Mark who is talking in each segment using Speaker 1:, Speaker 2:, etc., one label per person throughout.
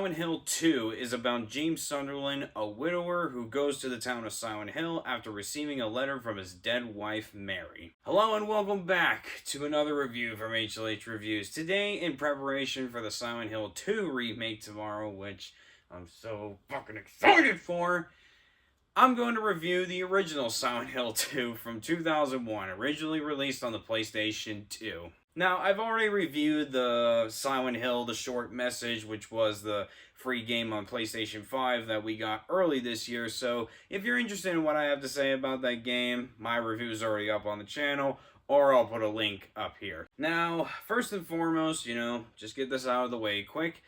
Speaker 1: Silent Hill 2 is about James Sunderland, a widower who goes to the town of Silent Hill after receiving a letter from his dead wife, Mary. Hello and welcome back to another review from HLHReviews. Today, in preparation for the Silent Hill 2 remake tomorrow, which I'm so fucking excited for, I'm going to review the original Silent Hill 2 from 2001, originally released on the PlayStation 2. Now, I've already reviewed the Silent Hill, The Short Message, which was the free game on PlayStation 5 that we got early this year, so if you're interested in what I have to say about that game, my review is already up on the channel, or I'll put a link up here. Now, first and foremost, just get this out of the way quick.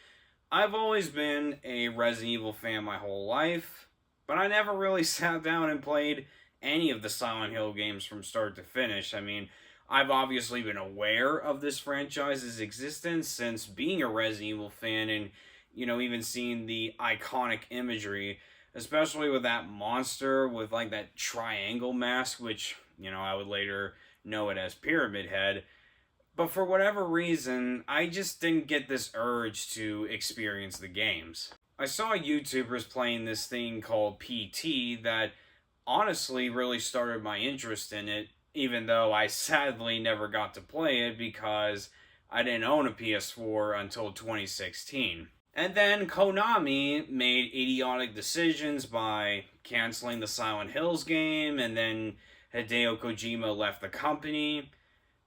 Speaker 1: I've always been a Resident Evil fan my whole life, but I never really sat down and played any of the Silent Hill games from start to finish. I mean, I've obviously been aware of this franchise's existence since being a Resident Evil fan and, even seeing the iconic imagery, especially with that monster with, like, that triangle mask, which, I would later know it as Pyramid Head. But for whatever reason, I just didn't get this urge to experience the games. I saw YouTubers playing this thing called PT that honestly really started my interest in it, even though I sadly never got to play it because I didn't own a PS4 until 2016. And then Konami made idiotic decisions by canceling the Silent Hills game, and then Hideo Kojima left the company.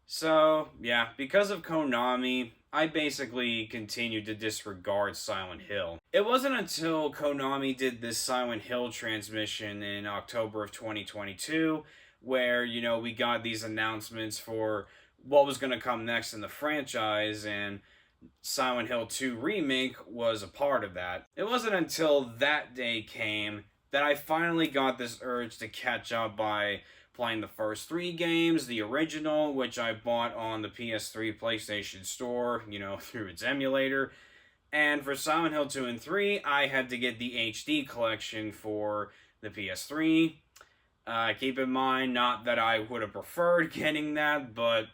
Speaker 1: So, yeah, because of Konami, I basically continued to disregard Silent Hill. It wasn't until Konami did this Silent Hill transmission in October of 2022 where, we got these announcements for what was going to come next in the franchise, and Silent Hill 2 Remake was a part of that. It wasn't until that day came that I finally got this urge to catch up by playing the first 3 games, the original, which I bought on the PS3 PlayStation Store, through its emulator. And for Silent Hill 2 and 3, I had to get the HD collection for the PS3. Keep in mind, not that I would have preferred getting that, but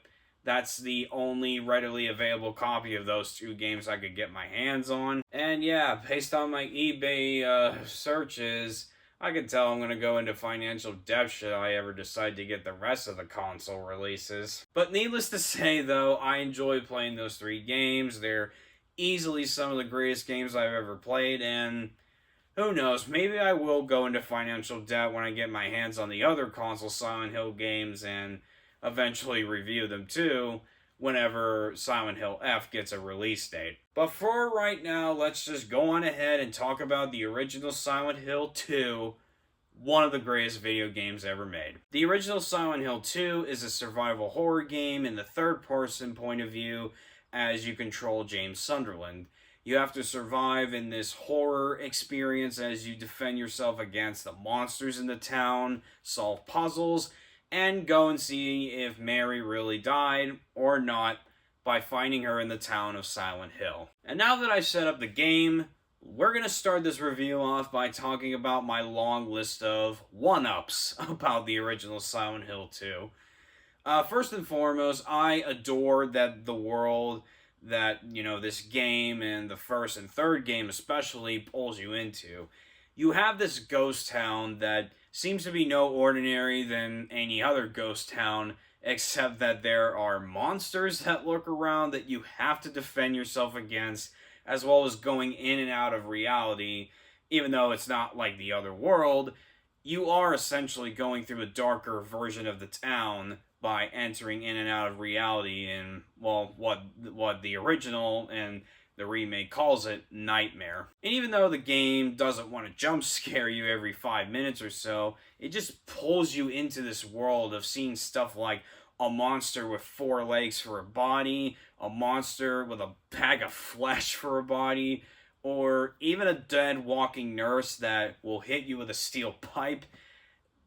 Speaker 1: that's the only readily available copy of those 2 games I could get my hands on. And yeah, based on my eBay searches, I can tell I'm going to go into financial debt should I ever decide to get the rest of the console releases. But needless to say, though, I enjoy playing those 3 games. They're easily some of the greatest games I've ever played, and who knows, maybe I will go into financial debt when I get my hands on the other console Silent Hill games and eventually review them too, whenever Silent Hill F gets a release date. But for right now, let's just go on ahead and talk about the original Silent Hill 2, one of the greatest video games ever made. The original Silent Hill 2 is a survival horror game in the third-person point of view as you control James Sunderland. You have to survive in this horror experience as you defend yourself against the monsters in the town, solve puzzles, and go and see if Mary really died or not by finding her in the town of Silent Hill. And now that I've set up the game, we're going to start this review off by talking about my long list of one-ups about the original Silent Hill 2. First and foremost, I adore that the world that, this game and the first and third game especially pulls you into. You have this ghost town that seems to be no ordinary than any other ghost town, except that there are monsters that lurk around that you have to defend yourself against, as well as going in and out of reality. Even though it's not like the other world, you are essentially going through a darker version of the town by entering in and out of reality in, well, what the original and the remake calls it, nightmare. And even though the game doesn't want to jump scare you every 5 minutes or so, it just pulls you into this world of seeing stuff like a monster with 4 legs for a body, a monster with a bag of flesh for a body, or even a dead walking nurse that will hit you with a steel pipe.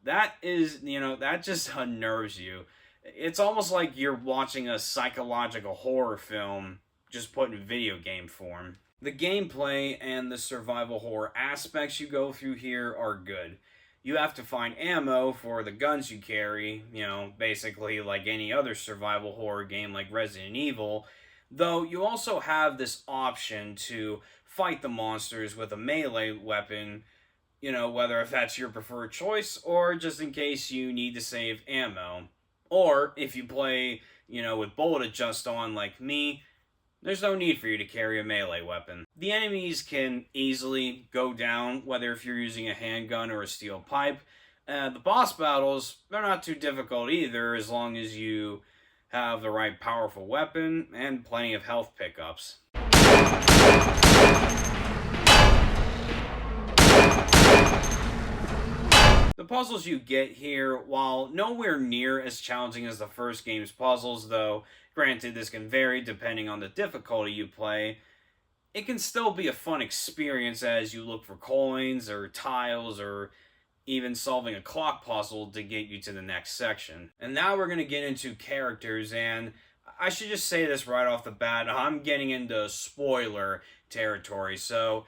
Speaker 1: That is, that just unnerves you. It's almost like you're watching a psychological horror film just put in video game form. The gameplay and the survival horror aspects you go through here are good. You have to find ammo for the guns you carry, basically like any other survival horror game like Resident Evil, though you also have this option to fight the monsters with a melee weapon, whether if that's your preferred choice or just in case you need to save ammo. Or if you play, with bullet adjust on like me, there's no need for you to carry a melee weapon. The enemies can easily go down, whether if you're using a handgun or a steel pipe. The boss battles, they're not too difficult either, as long as you have the right powerful weapon and plenty of health pickups. The puzzles you get here, while nowhere near as challenging as the first game's puzzles, though granted this can vary depending on the difficulty you play, it can still be a fun experience as you look for coins or tiles or even solving a clock puzzle to get you to the next section. And now we're going to get into characters, and I should just say this right off the bat, I'm getting into spoiler territory, so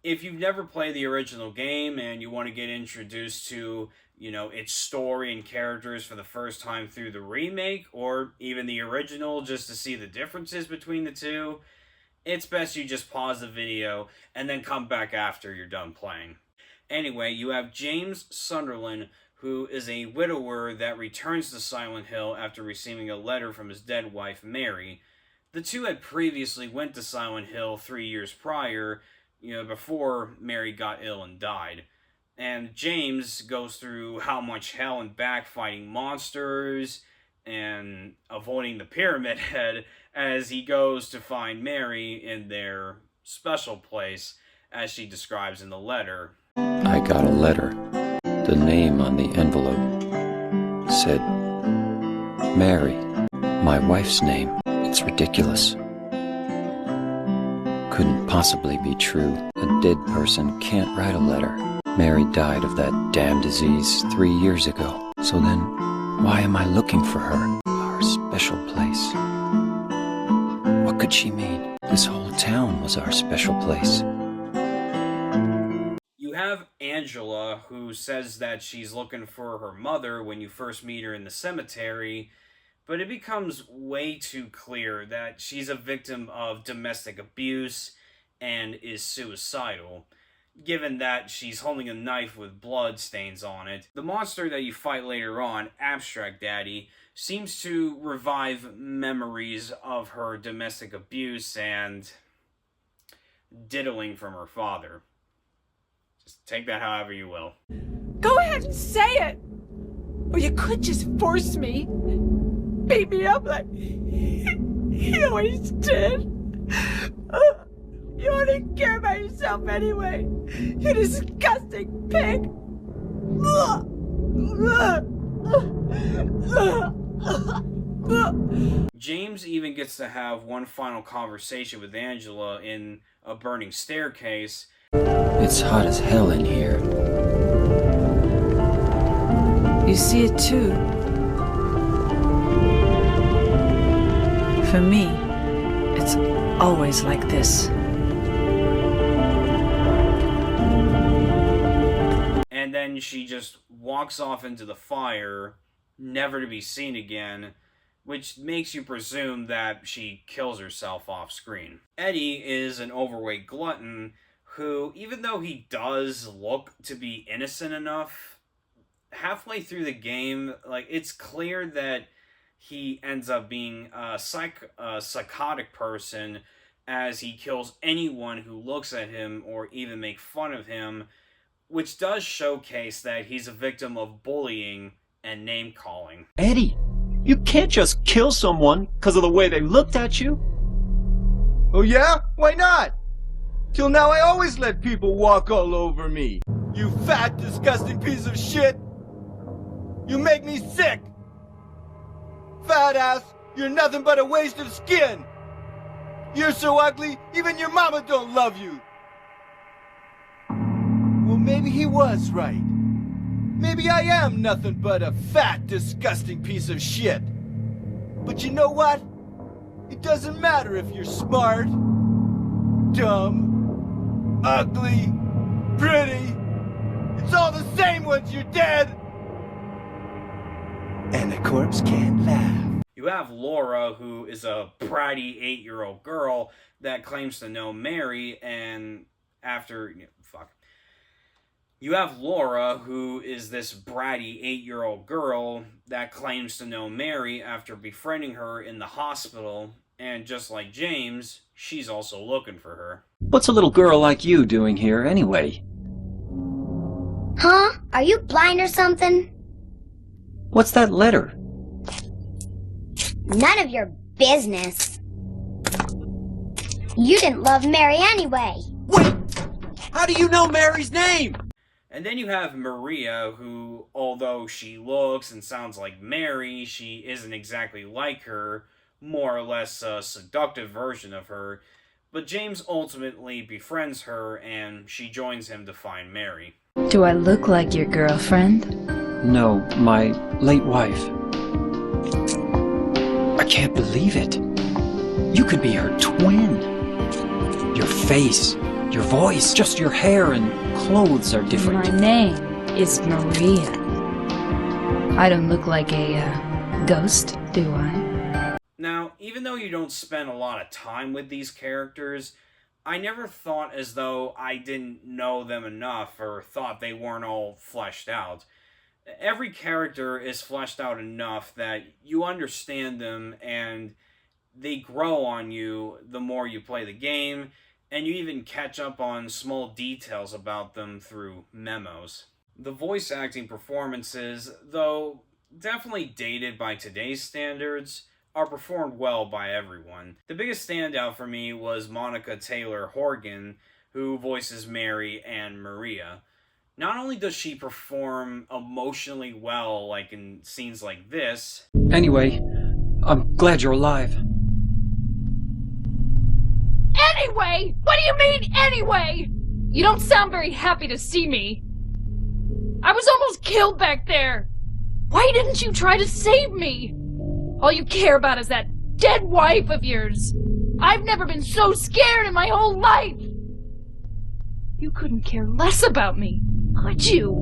Speaker 1: if you've never played the original game and you want to get introduced to, its story and characters for the first time through the remake, or even the original just to see the differences between the two, it's best you just pause the video and then come back after you're done playing. Anyway, you have James Sunderland, who is a widower that returns to Silent Hill after receiving a letter from his dead wife, Mary. The two had previously went to Silent Hill 3 years prior, before Mary got ill and died. And James goes through how much hell and back fighting monsters and avoiding the Pyramid Head as he goes to find Mary in their special place, as she describes in the letter.
Speaker 2: I got a letter. The name on the envelope said Mary, my wife's name. It's ridiculous. Couldn't possibly be true. A dead person can't write a letter. Mary died of that damn disease 3 years ago. So then, why am I looking for her? Our special place. What could she mean? This whole town was our special place.
Speaker 1: You have Angela, who says that she's looking for her mother when you first meet her in the cemetery, but it becomes way too clear that she's a victim of domestic abuse and is suicidal, given that she's holding a knife with blood stains on it. The monster that you fight later on, Abstract Daddy, seems to revive memories of her domestic abuse and diddling from her father. Just take that however you will.
Speaker 3: Go ahead and say it! Or you could just force me. Beat me up like you always did. You only care about yourself anyway. You disgusting pig.
Speaker 1: James even gets to have one final conversation with Angela in a burning staircase.
Speaker 2: It's hot as hell in here.
Speaker 3: You see it too. For me, it's always like this.
Speaker 1: And then she just walks off into the fire, never to be seen again, which makes you presume that she kills herself off screen. Eddie is an overweight glutton who, even though he does look to be innocent enough, halfway through the game, it's clear that he ends up being a psychotic person, as he kills anyone who looks at him or even make fun of him, which does showcase that he's a victim of bullying and name-calling.
Speaker 4: Eddie, you can't just kill someone because of the way they looked at you.
Speaker 5: Oh yeah? Why not? Till now I always let people walk all over me. You fat, disgusting piece of shit! You make me sick! Fat ass, you're nothing but a waste of skin! You're so ugly, even your mama don't love you! Well, maybe he was right. Maybe I am nothing but a fat, disgusting piece of shit. But you know what? It doesn't matter if you're smart, dumb, ugly, pretty. It's all the same once you're dead. And the corpse can't laugh.
Speaker 1: You You have Laura, who is a bratty 8-year-old girl that claims to know Mary, and after... You have Laura, who is this bratty 8-year-old girl that claims to know Mary after befriending her in the hospital, and just like James, she's also looking for her.
Speaker 2: What's a little girl like you doing here anyway?
Speaker 6: Huh? Are you blind or something?
Speaker 2: What's that letter?
Speaker 6: None of your business. You didn't love Mary anyway.
Speaker 4: Wait! How do you know Mary's name?
Speaker 1: And then you have Maria, who, although she looks and sounds like Mary, she isn't exactly like her, more or less a seductive version of her, but James ultimately befriends her and she joins him to find Mary.
Speaker 7: Do I look like your girlfriend?
Speaker 2: No, my late wife. I can't believe it. You could be her twin. Your face, your voice, just your hair and clothes are different.
Speaker 7: My name is Maria. I don't look like a ghost, do I?
Speaker 1: Now, even though you don't spend a lot of time with these characters, I never thought as though I didn't know them enough or thought they weren't all fleshed out. Every character is fleshed out enough that you understand them and they grow on you the more you play the game, and you even catch up on small details about them through memos. The voice acting performances, though definitely dated by today's standards, are performed well by everyone. The biggest standout for me was Monica Taylor Horgan, who voices Mary and Maria. Not only does she perform emotionally well, like in scenes like this...
Speaker 2: Anyway, I'm glad you're alive.
Speaker 3: Anyway? What do you mean, anyway? You don't sound very happy to see me. I was almost killed back there. Why didn't you try to save me? All you care about is that dead wife of yours. I've never been so scared in my whole life. You couldn't care less about me, could you?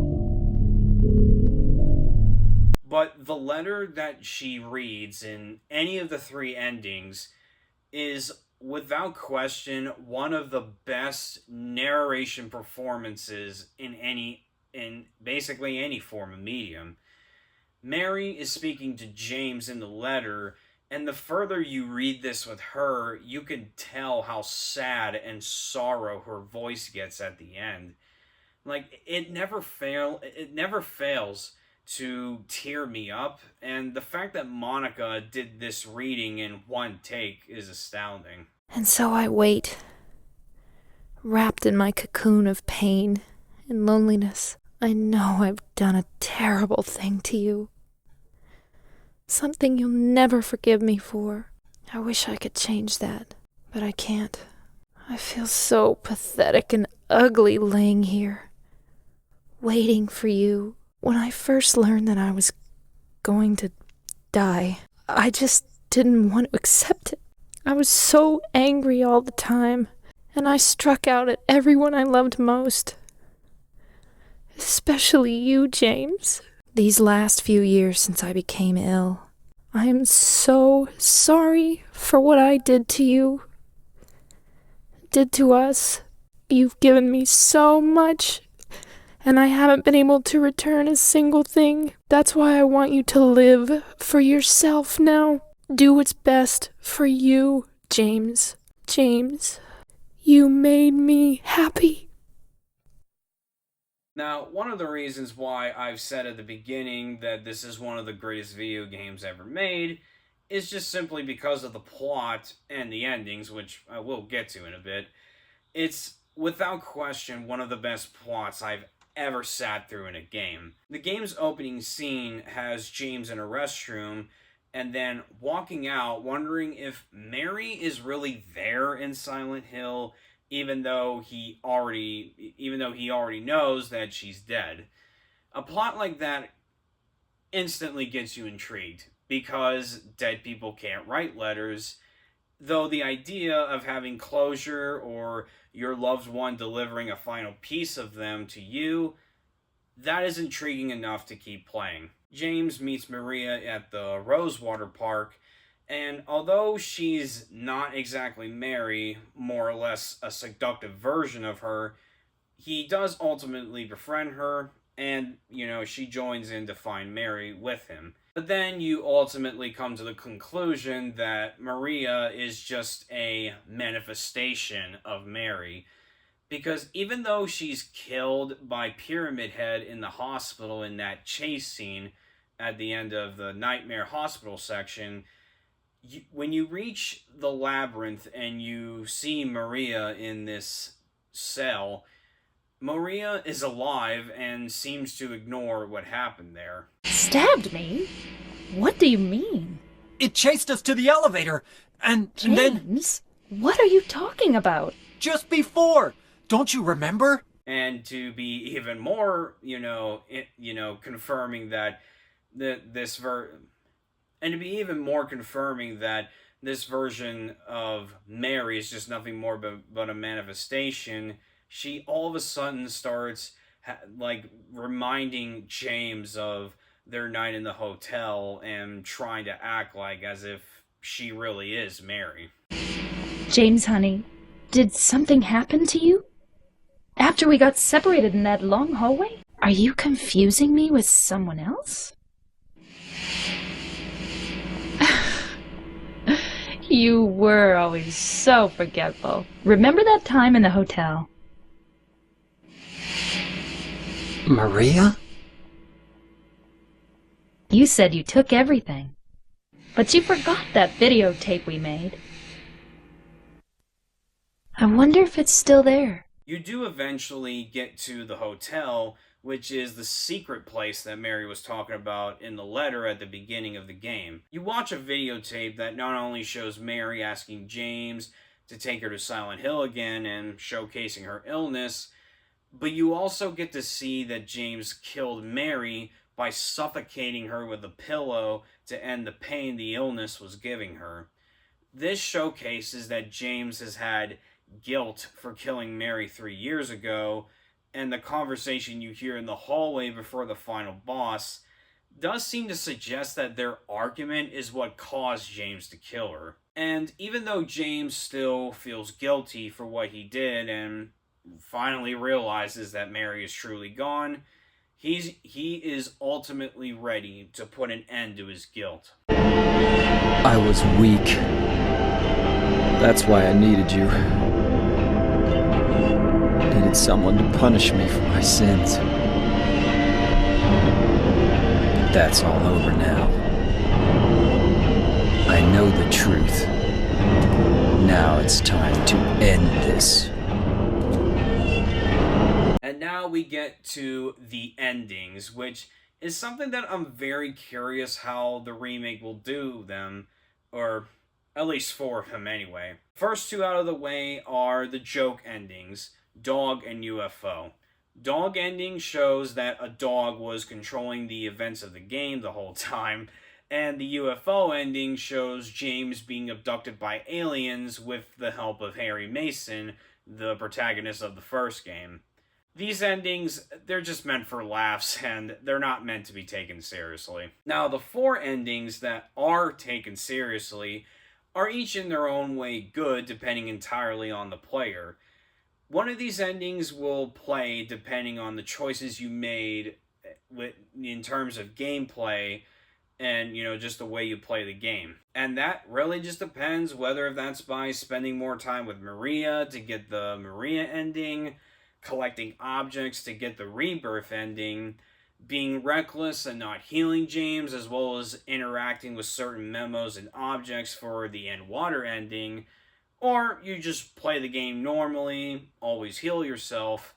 Speaker 1: But the letter that she reads in any of the 3 endings is, without question, one of the best narration performances in basically any form of medium. Mary is speaking to James in the letter, and the further you read this with her, you can tell how sad and sorrow her voice gets at the end. Like, it never fails to tear me up, and the fact that Monica did this reading in one take is astounding.
Speaker 7: And so I wait, wrapped in my cocoon of pain and loneliness. I know I've done a terrible thing to you. Something you'll never forgive me for. I wish I could change that, but I can't. I feel so pathetic and ugly laying here, waiting for you. When I first learned that I was going to die, I just didn't want to accept it. I was so angry all the time, and I struck out at everyone I loved most. Especially you, James. These last few years since I became ill, I am so sorry for what I did to you, did to us. You've given me so much, and I haven't been able to return a single thing. That's why I want you to live for yourself now. Do what's best for you, James. James, you made me happy.
Speaker 1: Now, one of the reasons why I've said at the beginning that this is one of the greatest video games ever made is just simply because of the plot and the endings, which I will get to in a bit. It's, without question, one of the best plots I've ever sat through in a game. The game's opening scene has James in a restroom, and then walking out, wondering if Mary is really there in Silent Hill, even though he already knows that she's dead. A plot like that instantly gets you intrigued, because dead people can't write letters, though the idea of having closure or your loved one delivering a final piece of them to you, that is intriguing enough to keep playing. James meets Maria at the Rosewater Park, and although she's not exactly Mary, more or less a seductive version of her, he does ultimately befriend her, and, she joins in to find Mary with him. But then you ultimately come to the conclusion that Maria is just a manifestation of Mary, because even though she's killed by Pyramid Head in the hospital in that chase scene at the end of the Nightmare Hospital section, when you reach the labyrinth and you see Maria in this cell, Maria is alive and seems to ignore what happened there.
Speaker 3: Stabbed me? What do you mean?
Speaker 4: It chased us to the elevator, and then
Speaker 3: James, what are you talking about?
Speaker 4: just before, don't you remember?
Speaker 1: And to be even more, confirming that and to be even more confirming that this version of Mary is just nothing more but a manifestation, she all of a sudden starts reminding James of their night in the hotel and trying to act like as if she really is Mary.
Speaker 3: James, honey, did something happen to you? After we got separated in that long hallway? Are you confusing me with someone else? You were always so forgetful. Remember that time in the hotel?
Speaker 2: Maria?
Speaker 3: You said you took everything. But you forgot that videotape we made. I wonder if it's still there.
Speaker 1: You do eventually get to the hotel, which is the secret place that Mary was talking about in the letter at the beginning of the game. You watch a videotape that not only shows Mary asking James to take her to Silent Hill again and showcasing her illness, but you also get to see that James killed Mary by suffocating her with a pillow to end the pain the illness was giving her. This showcases that James has had guilt for killing Mary 3 years ago, and the conversation you hear in the hallway before the final boss does seem to suggest that their argument is what caused James to kill her. And even though James still feels guilty for what he did and finally realizes that Mary is truly gone, he is ultimately ready to put an end to his guilt.
Speaker 2: I was weak. That's why I needed you. Needed someone to punish me for my sins. But that's all over now. I know the truth. Now it's time to end this.
Speaker 1: And now we get to the endings, which is something that I'm very curious how the remake will do them, or at least 4 of them anyway. First 2 out of the way are the joke endings, Dog and UFO. Dog ending shows that a dog was controlling the events of the game the whole time, and the UFO ending shows James being abducted by aliens with the help of Harry Mason, the protagonist of the first game. These endings, they're just meant for laughs, and they're not meant to be taken seriously. Now, the 4 endings that are taken seriously are each in their own way good, depending entirely on the player. One of these endings will play depending on the choices you made in terms of gameplay and, just the way you play the game. And that really just depends whether that's by spending more time with Maria to get the Maria ending, collecting objects to get the Rebirth ending, being reckless and not healing James, as well as interacting with certain memos and objects for the End Water ending, or you just play the game normally, always heal yourself,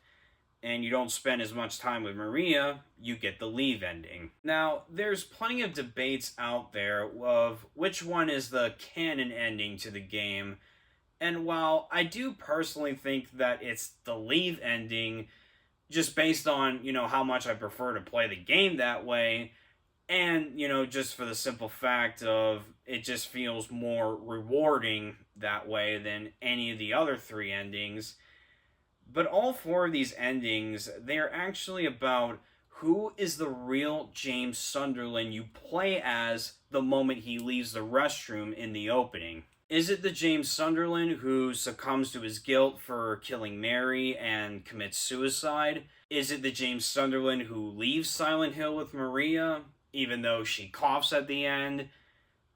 Speaker 1: and you don't spend as much time with Maria, you get the Leave ending. Now, there's plenty of debates out there of which one is the canon ending to the game, and while I do personally think that it's the Leave ending, just based on, how much I prefer to play the game that way, and, just for the simple fact of it just feels more rewarding that way than any of the other 3 endings. But all 4 of these endings, they're actually about Who is the real James Sunderland you play as the moment he leaves the restroom in the opening? Is it the James Sunderland who succumbs to his guilt for killing Mary and commits suicide? Is it the James Sunderland who leaves Silent Hill with Maria, even though she coughs at the end,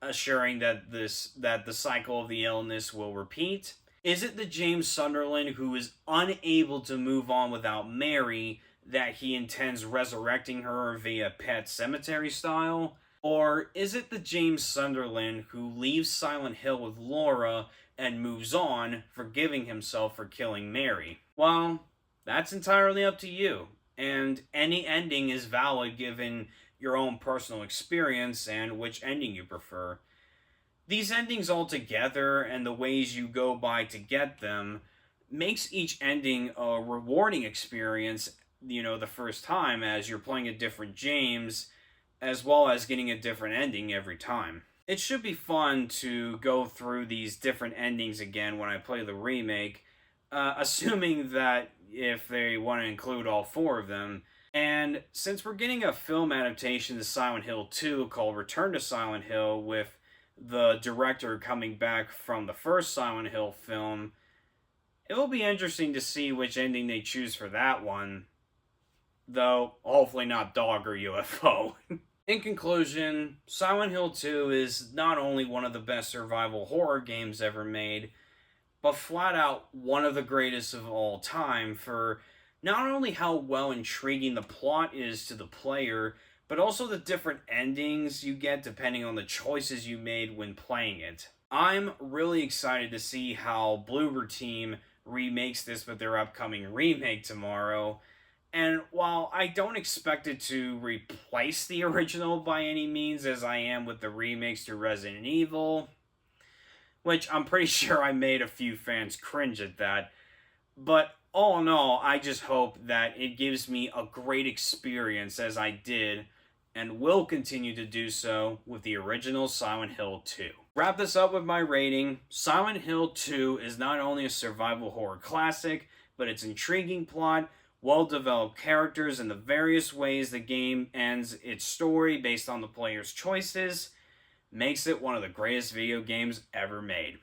Speaker 1: assuring that the cycle of the illness will repeat? Is it the James Sunderland who is unable to move on without Mary, that he intends resurrecting her via Pet Sematary style? Or is it the James Sunderland who leaves Silent Hill with Laura and moves on, forgiving himself for killing Mary? Well, that's entirely up to you, and any ending is valid given your own personal experience and which ending you prefer. These endings all together and the ways you go by to get them makes each ending a rewarding experience, the first time, as you're playing a different James, as well as getting a different ending every time. It should be fun to go through these different endings again when I play the remake, assuming that if they want to include all 4 of them. And since we're getting a film adaptation to Silent Hill 2 called Return to Silent Hill, with the director coming back from the first Silent Hill film, it will be interesting to see which ending they choose for that one. Though, hopefully not dog or UFO. In conclusion, Silent Hill 2 is not only one of the best survival horror games ever made, but flat out one of the greatest of all time for not only how well intriguing the plot is to the player, but also the different endings you get depending on the choices you made when playing it. I'm really excited to see how Bloober Team remakes this with their upcoming remake tomorrow. And while I don't expect it to replace the original by any means, as I am with the remakes to Resident Evil, which I'm pretty sure I made a few fans cringe at that, but all in all, I just hope that it gives me a great experience as I did and will continue to do so with the original Silent Hill 2. Wrap this up with my rating. Silent Hill 2 is not only a survival horror classic, but its intriguing plot, well-developed characters, and the various ways the game ends its story based on the player's choices makes it one of the greatest video games ever made.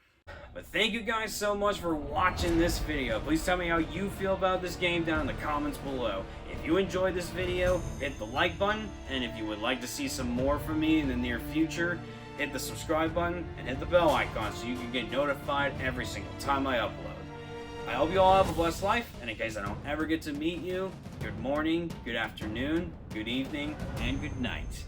Speaker 1: But thank you guys so much for watching this video. Please tell me how you feel about this game down in the comments below. If you enjoyed this video, hit the like button, and if you would like to see some more from me in the near future, hit the subscribe button and hit the bell icon so you can get notified every single time I upload. I hope you all have a blessed life, and in case I don't ever get to meet you, good morning, good afternoon, good evening, and good night.